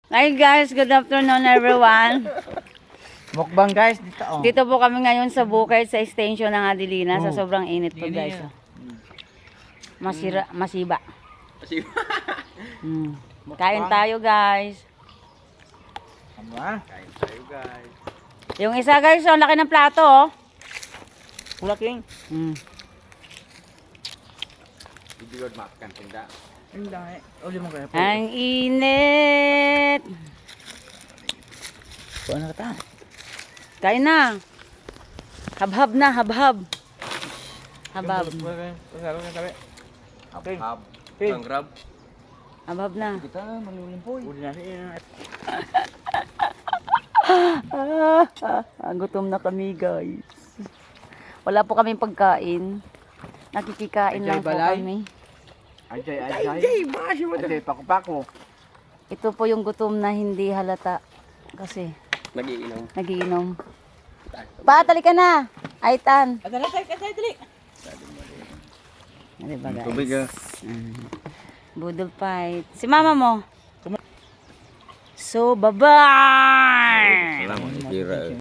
Hi guys, good afternoon everyone. Mukbang guys, dito oh. Dito po kami ngayon sa Bukid sa extension ng Adelina sa sobrang init po guys. Masiba. Kain tayo guys. Ano Kain tayo guys. Yung isa guys, ang laki ng plato oh. Kulaking. Hindi ko makan tinda. Hindi. Uli mo kaya. Ang init. Ano ka ta? Kain na. Habhab na, habhab. Habhab. Hab. Hey. Ang grab. Habhab na. Kita malulimpoy. Uli na siya. Gutom na kami guys. Wala po kaming pagkain. Nakikikain lang po kami. Ajay, basyo mo. Ajay, pako-pako. Ito po yung gutom na hindi halata. Kasi nagiinom. Patali ka na. Aitan. Adala tayo, dali. Ano ba guys? Tubig ah. Budol fight. Si mama mo. So, bye-bye! Salamat. Kira.